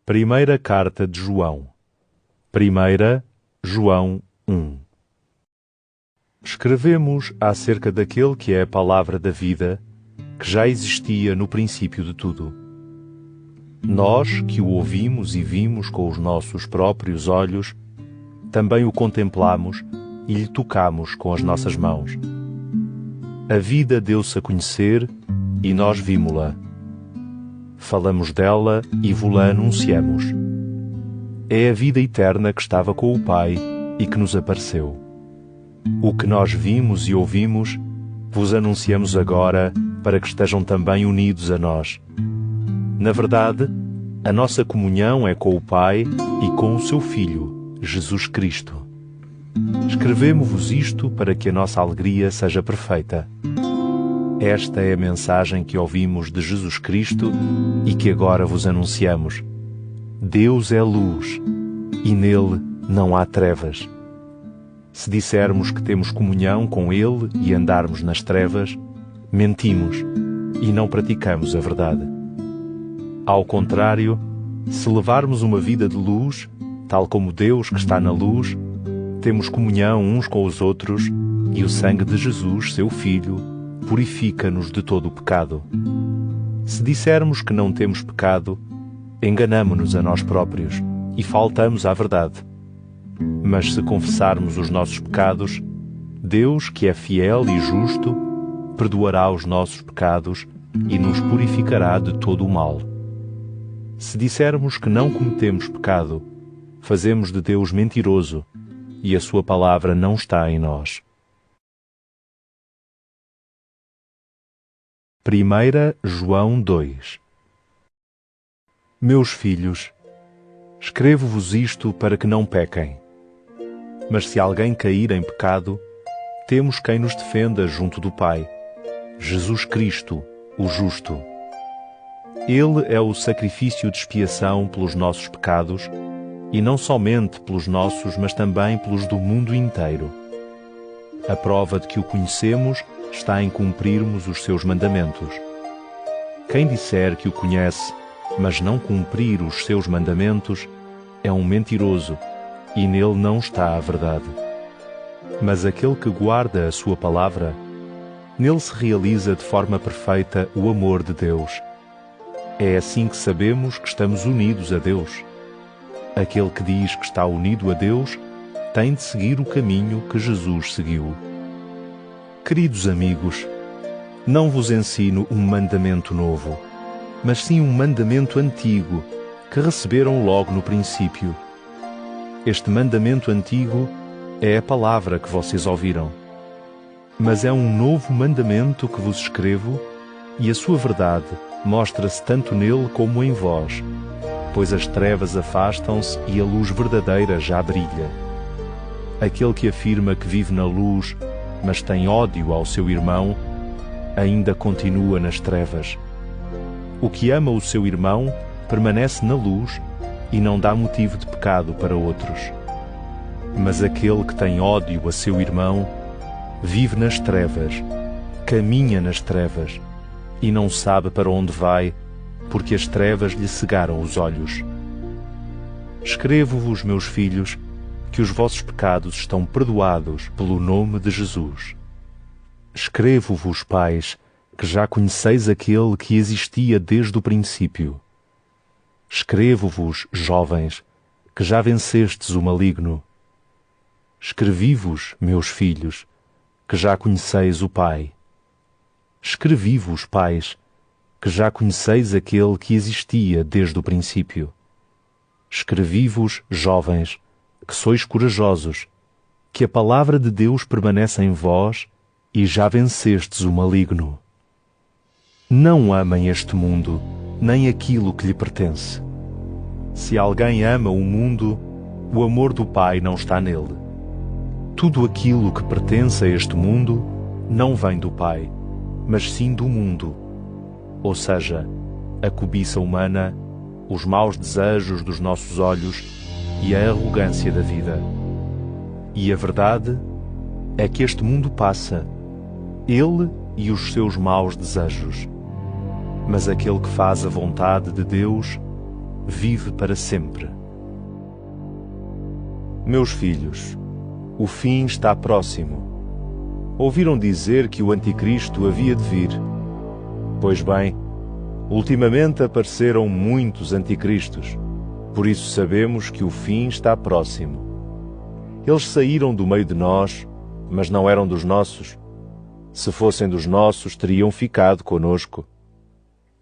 Primeira Carta de João. 1 João 1. Escrevemos acerca daquele que é a palavra da vida, que já existia no princípio de tudo. Nós, que o ouvimos e vimos com os nossos próprios olhos, também o contemplamos e lhe tocamos com as nossas mãos. A vida deu-se a conhecer e nós vimo-la. Falamos dela e vo-la anunciamos. É a vida eterna que estava com o Pai e que nos apareceu. O que nós vimos e ouvimos, vos anunciamos agora, para que estejam também unidos a nós. Na verdade, a nossa comunhão é com o Pai e com o seu Filho, Jesus Cristo. Escrevemo-vos isto para que a nossa alegria seja perfeita. Esta é a mensagem que ouvimos de Jesus Cristo e que agora vos anunciamos. Deus é luz, e nele não há trevas. Se dissermos que temos comunhão com Ele e andarmos nas trevas, mentimos e não praticamos a verdade. Ao contrário, se levarmos uma vida de luz, tal como Deus que está na luz, temos comunhão uns com os outros e o sangue de Jesus, seu Filho, purifica-nos de todo o pecado. Se dissermos que não temos pecado, enganamo-nos a nós próprios e faltamos à verdade. Mas se confessarmos os nossos pecados, Deus, que é fiel e justo, perdoará os nossos pecados e nos purificará de todo o mal. Se dissermos que não cometemos pecado, fazemos de Deus mentiroso e a sua palavra não está em nós. 1 João 2. Meus filhos, escrevo-vos isto para que não pequem. Mas se alguém cair em pecado, temos quem nos defenda junto do Pai, Jesus Cristo, o justo. Ele é o sacrifício de expiação pelos nossos pecados, e não somente pelos nossos, mas também pelos do mundo inteiro. A prova de que o conhecemos está em cumprirmos os seus mandamentos. Quem disser que o conhece, mas não cumprir os seus mandamentos, é um mentiroso, e nele não está a verdade. Mas aquele que guarda a sua palavra, nele se realiza de forma perfeita o amor de Deus. É assim que sabemos que estamos unidos a Deus. Aquele que diz que está unido a Deus tem de seguir o caminho que Jesus seguiu. Queridos amigos, não vos ensino um mandamento novo, mas sim um mandamento antigo, que receberam logo no princípio. Este mandamento antigo é a palavra que vocês ouviram. Mas é um novo mandamento que vos escrevo, e a sua verdade mostra-se tanto nele como em vós, pois as trevas afastam-se e a luz verdadeira já brilha. Aquele que afirma que vive na luz, mas tem ódio ao seu irmão, ainda continua nas trevas. O que ama o seu irmão permanece na luz e não dá motivo de pecado para outros. Mas aquele que tem ódio a seu irmão vive nas trevas, caminha nas trevas e não sabe para onde vai, porque as trevas lhe cegaram os olhos. Escrevo-vos, meus filhos, que os vossos pecados estão perdoados pelo nome de Jesus. Escrevo-vos, pais, que já conheceis aquele que existia desde o princípio. Escrevo-vos, jovens, que já vencestes o maligno. Escrevi-vos, meus filhos, que já conheceis o Pai. Escrevi-vos, pais, que já conheceis aquele que existia desde o princípio. Escrevi-vos, jovens, que sois corajosos, que a palavra de Deus permanece em vós e já vencestes o maligno. Não amem este mundo, nem aquilo que lhe pertence. Se alguém ama o mundo, o amor do Pai não está nele. Tudo aquilo que pertence a este mundo não vem do Pai, mas sim do mundo, ou seja, a cobiça humana, os maus desejos dos nossos olhos e a arrogância da vida. E a verdade é que este mundo passa, ele e os seus maus desejos. Mas aquele que faz a vontade de Deus vive para sempre. Meus filhos, o fim está próximo. Ouviram dizer que o Anticristo havia de vir. Pois bem, ultimamente apareceram muitos anticristos, por isso sabemos que o fim está próximo. Eles saíram do meio de nós, mas não eram dos nossos. Se fossem dos nossos, teriam ficado conosco.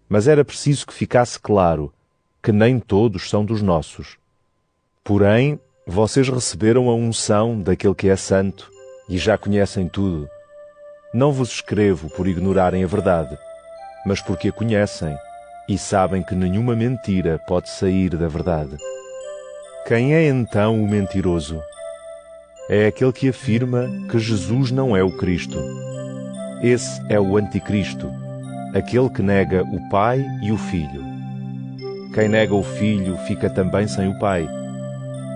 Mas era preciso que ficasse claro que nem todos são dos nossos. Porém, vocês receberam a unção daquele que é santo e já conhecem tudo. Não vos escrevo por ignorarem a verdade, mas porque a conhecem e sabem que nenhuma mentira pode sair da verdade. Quem é então o mentiroso? É aquele que afirma que Jesus não é o Cristo. Esse é o Anticristo, aquele que nega o Pai e o Filho. Quem nega o Filho fica também sem o Pai,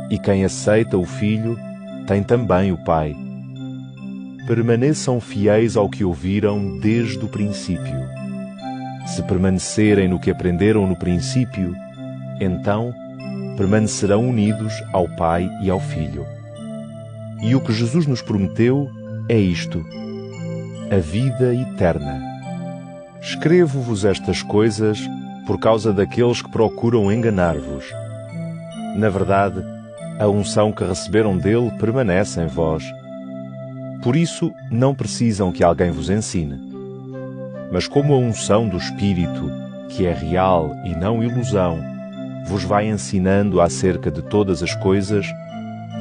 e quem aceita o Filho tem também o Pai. Permaneçam fiéis ao que ouviram desde o princípio. Se permanecerem no que aprenderam no princípio, então permanecerão unidos ao Pai e ao Filho. E o que Jesus nos prometeu é isto: a vida eterna. Escrevo-vos estas coisas por causa daqueles que procuram enganar-vos. Na verdade, a unção que receberam dele permanece em vós. Por isso, não precisam que alguém vos ensine. Mas como a unção do Espírito, que é real e não ilusão, vos vai ensinando acerca de todas as coisas,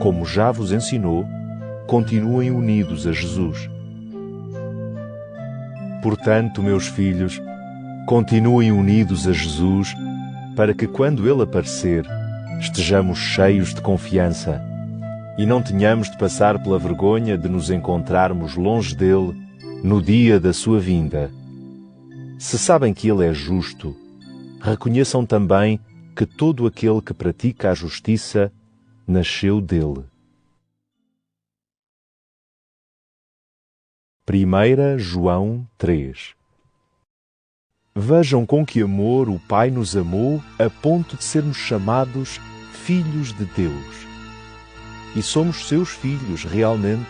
como já vos ensinou, continuem unidos a Jesus. Portanto, meus filhos, continuem unidos a Jesus, para que quando Ele aparecer, estejamos cheios de confiança e não tenhamos de passar pela vergonha de nos encontrarmos longe dele no dia da sua vinda. Se sabem que Ele é justo, reconheçam também que todo aquele que pratica a justiça nasceu dele. 1 João 3. Vejam com que amor o Pai nos amou a ponto de sermos chamados filhos de Deus. E somos seus filhos realmente.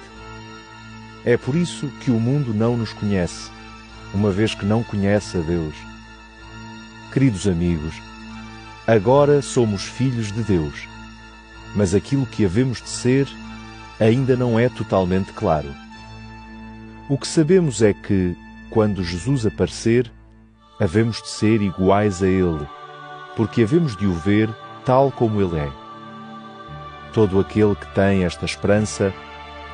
É por isso que o mundo não nos conhece, uma vez que não conhece a Deus. Queridos amigos, agora somos filhos de Deus, mas aquilo que havemos de ser ainda não é totalmente claro. O que sabemos é que, quando Jesus aparecer, havemos de ser iguais a Ele, porque havemos de o ver tal como Ele é. Todo aquele que tem esta esperança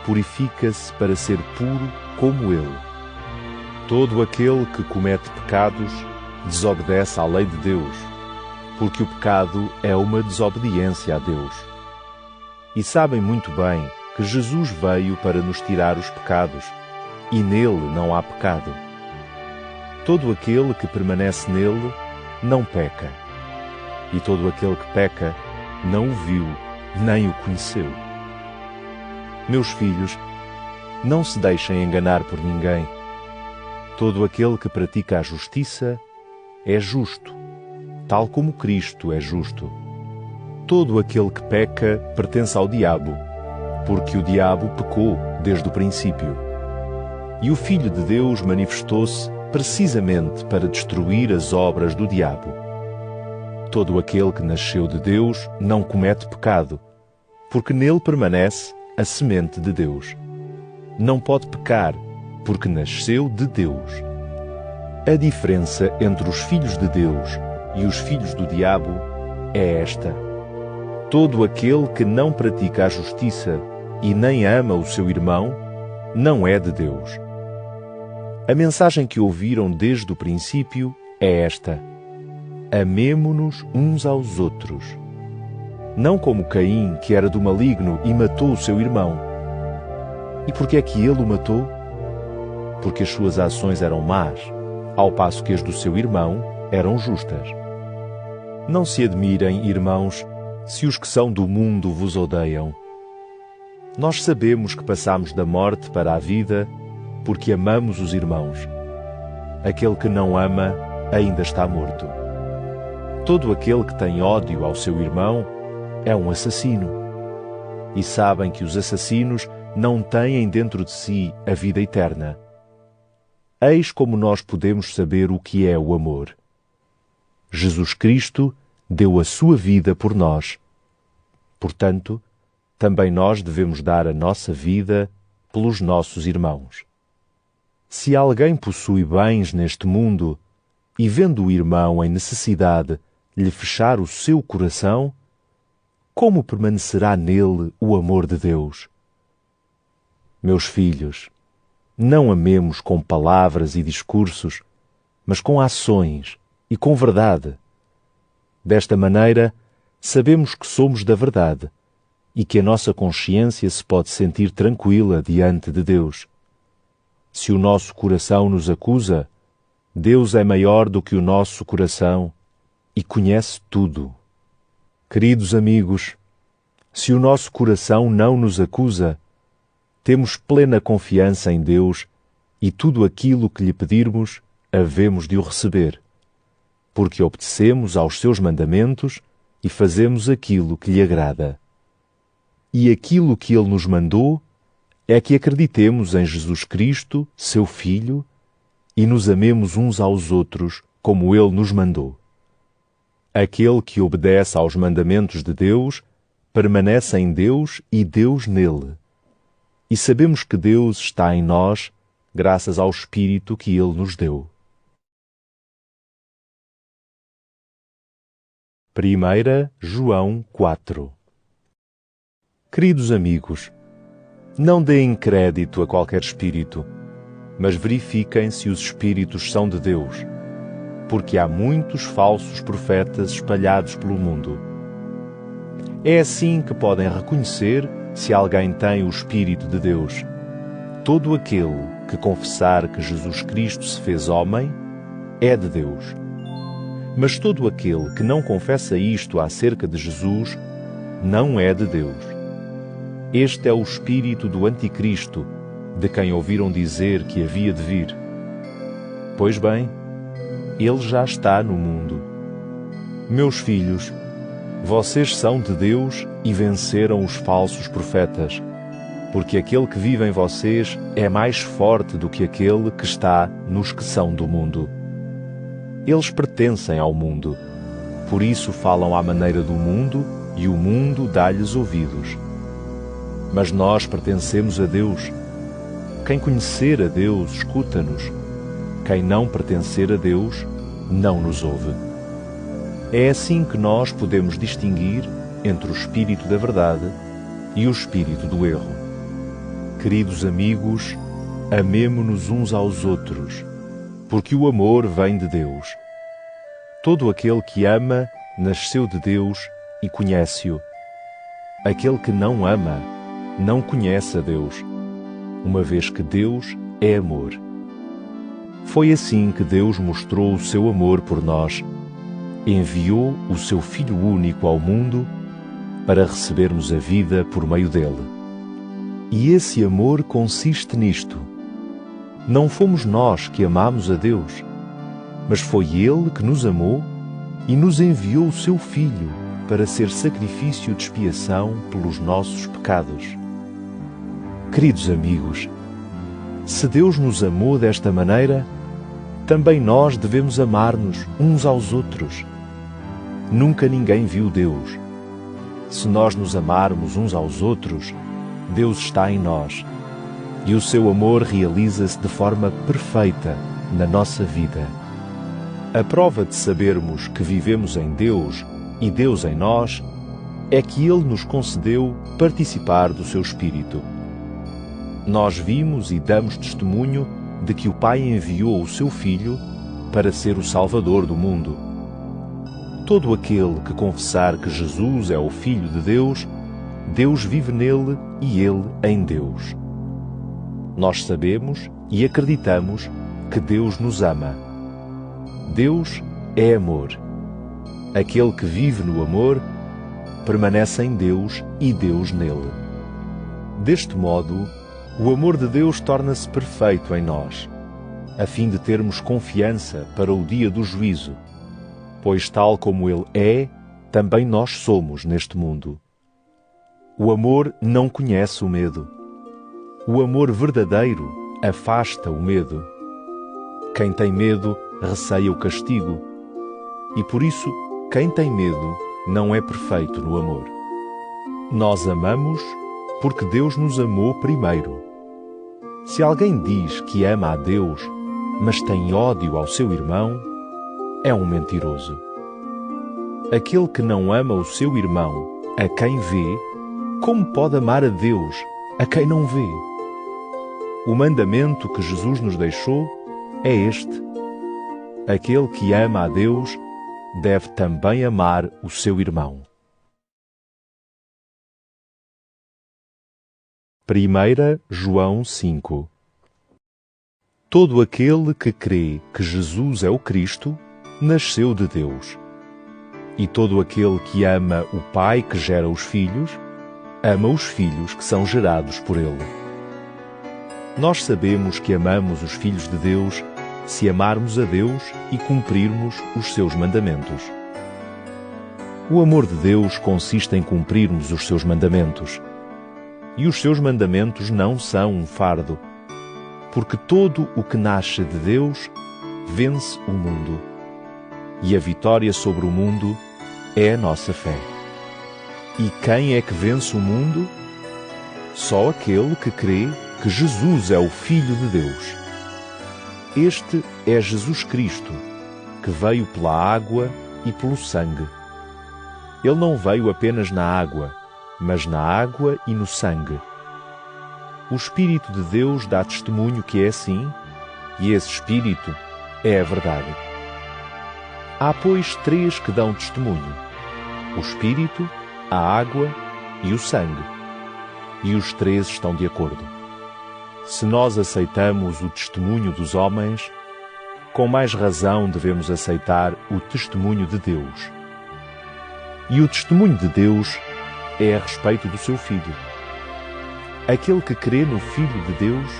purifica-se para ser puro como Ele. Todo aquele que comete pecados desobedece à lei de Deus, porque o pecado é uma desobediência a Deus. E sabem muito bem que Jesus veio para nos tirar os pecados, e nele não há pecado. Todo aquele que permanece nele não peca, e todo aquele que peca não o viu nem o conheceu. Meus filhos, não se deixem enganar por ninguém. Todo aquele que pratica a justiça é justo, tal como Cristo é justo. Todo aquele que peca pertence ao diabo, porque o diabo pecou desde o princípio. E o Filho de Deus manifestou-se precisamente para destruir as obras do diabo. Todo aquele que nasceu de Deus não comete pecado, porque nele permanece a semente de Deus. Não pode pecar, porque nasceu de Deus. A diferença entre os filhos de Deus e os filhos do diabo é esta: todo aquele que não pratica a justiça e nem ama o seu irmão não é de Deus. A mensagem que ouviram desde o princípio é esta: amemo-nos uns aos outros. Não como Caim, que era do maligno e matou o seu irmão. E por que é que ele o matou? Porque as suas ações eram más, ao passo que as do seu irmão eram justas. Não se admirem, irmãos, se os que são do mundo vos odeiam. Nós sabemos que passamos da morte para a vida porque amamos os irmãos. Aquele que não ama ainda está morto. Todo aquele que tem ódio ao seu irmão é um assassino. E sabem que os assassinos não têm dentro de si a vida eterna. Eis como nós podemos saber o que é o amor. Jesus Cristo deu a sua vida por nós. Portanto, também nós devemos dar a nossa vida pelos nossos irmãos. Se alguém possui bens neste mundo e, vendo o irmão em necessidade, lhe fechar o seu coração, como permanecerá nele o amor de Deus? Meus filhos, não amemos com palavras e discursos, mas com ações e com verdade. Desta maneira, sabemos que somos da verdade e que a nossa consciência se pode sentir tranquila diante de Deus. Se o nosso coração nos acusa, Deus é maior do que o nosso coração e conhece tudo. Queridos amigos, se o nosso coração não nos acusa, temos plena confiança em Deus e tudo aquilo que lhe pedirmos, havemos de o receber, porque obedecemos aos seus mandamentos e fazemos aquilo que lhe agrada. E aquilo que ele nos mandou é que acreditemos em Jesus Cristo, seu Filho, e nos amemos uns aos outros como ele nos mandou. Aquele que obedece aos mandamentos de Deus permanece em Deus e Deus nele. E sabemos que Deus está em nós, graças ao Espírito que ele nos deu. 1 João 4. Queridos amigos, não deem crédito a qualquer espírito, mas verifiquem se os espíritos são de Deus, porque há muitos falsos profetas espalhados pelo mundo. É assim que podem reconhecer se alguém tem o Espírito de Deus. Todo aquele que confessar que Jesus Cristo se fez homem é de Deus. Mas todo aquele que não confessa isto acerca de Jesus não é de Deus. Este é o espírito do Anticristo, de quem ouviram dizer que havia de vir. Pois bem, ele já está no mundo. Meus filhos, vocês são de Deus e venceram os falsos profetas, porque aquele que vive em vocês é mais forte do que aquele que está nos que são do mundo. Eles pertencem ao mundo, por isso falam à maneira do mundo e o mundo dá-lhes ouvidos. Mas nós pertencemos a Deus. Quem conhecer a Deus, escuta-nos. Quem não pertencer a Deus, não nos ouve. É assim que nós podemos distinguir entre o espírito da verdade e o espírito do erro. Queridos amigos, amemo-nos uns aos outros, porque o amor vem de Deus. Todo aquele que ama nasceu de Deus e conhece-o. Aquele que não ama não conhece a Deus, uma vez que Deus é amor. Foi assim que Deus mostrou o seu amor por nós. Enviou o seu Filho único ao mundo para recebermos a vida por meio dele. E esse amor consiste nisto: não fomos nós que amamos a Deus, mas foi Ele que nos amou e nos enviou o seu Filho para ser sacrifício de expiação pelos nossos pecados. Queridos amigos, se Deus nos amou desta maneira, também nós devemos amar-nos uns aos outros. Nunca ninguém viu Deus. Se nós nos amarmos uns aos outros, Deus está em nós, e o seu amor realiza-se de forma perfeita na nossa vida. A prova de sabermos que vivemos em Deus e Deus em nós é que Ele nos concedeu participar do seu Espírito. Nós vimos e damos testemunho de que o Pai enviou o seu Filho para ser o Salvador do mundo. Todo aquele que confessar que Jesus é o Filho de Deus, Deus vive nele e ele em Deus. Nós sabemos e acreditamos que Deus nos ama. Deus é amor. Aquele que vive no amor permanece em Deus e Deus nele. Deste modo, o amor de Deus torna-se perfeito em nós, a fim de termos confiança para o dia do juízo, pois tal como Ele é, também nós somos neste mundo. O amor não conhece o medo. O amor verdadeiro afasta o medo. Quem tem medo receia o castigo, e por isso quem tem medo não é perfeito no amor. Nós amamos porque Deus nos amou primeiro. Se alguém diz que ama a Deus, mas tem ódio ao seu irmão, é um mentiroso. Aquele que não ama o seu irmão, a quem vê, como pode amar a Deus, a quem não vê? O mandamento que Jesus nos deixou é este: aquele que ama a Deus deve também amar o seu irmão. 1 João 5. Todo aquele que crê que Jesus é o Cristo, nasceu de Deus. E todo aquele que ama o Pai que gera os filhos, ama os filhos que são gerados por Ele. Nós sabemos que amamos os filhos de Deus se amarmos a Deus e cumprirmos os seus mandamentos. O amor de Deus consiste em cumprirmos os seus mandamentos. E os seus mandamentos não são um fardo, porque todo o que nasce de Deus vence o mundo. E a vitória sobre o mundo é a nossa fé. E quem é que vence o mundo? Só aquele que crê que Jesus é o Filho de Deus. Este é Jesus Cristo, que veio pela água e pelo sangue. Ele não veio apenas na água, mas na água e no sangue. O Espírito de Deus dá testemunho que é assim, e esse Espírito é a verdade. Há, pois, três que dão testemunho: o Espírito, a água e o sangue. E os três estão de acordo. Se nós aceitamos o testemunho dos homens, com mais razão devemos aceitar o testemunho de Deus. E o testemunho de Deus é a respeito do seu Filho. Aquele que crê no Filho de Deus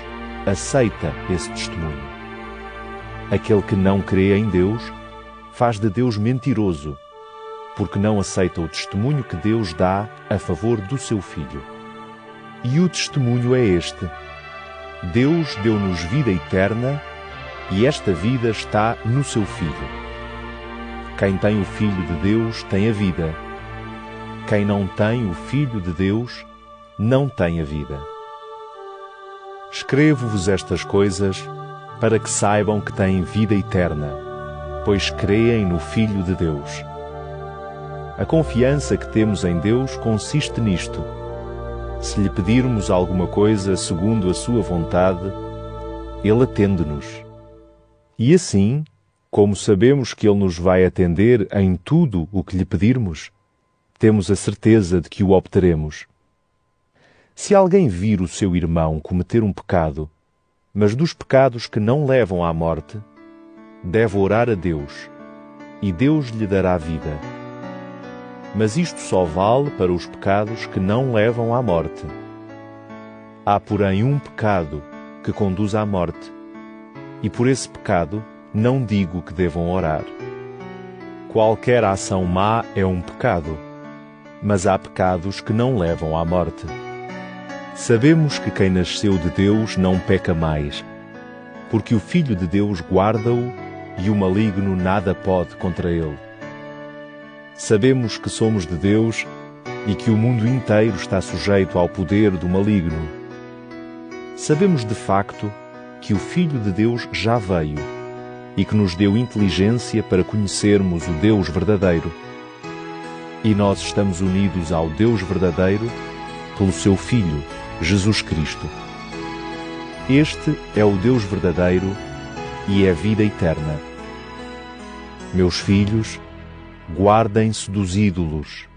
aceita esse testemunho. Aquele que não crê em Deus faz de Deus mentiroso, porque não aceita o testemunho que Deus dá a favor do seu Filho. E o testemunho é este: Deus deu-nos vida eterna, e esta vida está no seu Filho. Quem tem o Filho de Deus tem a vida. Quem não tem o Filho de Deus não tem a vida. Escrevo-vos estas coisas para que saibam que têm vida eterna, pois creem no Filho de Deus. A confiança que temos em Deus consiste nisto: se lhe pedirmos alguma coisa segundo a sua vontade, Ele atende-nos. E assim, como sabemos que Ele nos vai atender em tudo o que lhe pedirmos, temos a certeza de que o obteremos. Se alguém vir o seu irmão cometer um pecado, mas dos pecados que não levam à morte, deve orar a Deus, e Deus lhe dará vida. Mas isto só vale para os pecados que não levam à morte. Há, porém, um pecado que conduz à morte, e por esse pecado não digo que devam orar. Qualquer ação má é um pecado, mas há pecados que não levam à morte. Sabemos que quem nasceu de Deus não peca mais, porque o Filho de Deus guarda-o e o maligno nada pode contra ele. Sabemos que somos de Deus e que o mundo inteiro está sujeito ao poder do maligno. Sabemos de facto que o Filho de Deus já veio e que nos deu inteligência para conhecermos o Deus verdadeiro. E nós estamos unidos ao Deus verdadeiro pelo seu Filho, Jesus Cristo. Este é o Deus verdadeiro e é a vida eterna. Meus filhos, guardem-se dos ídolos.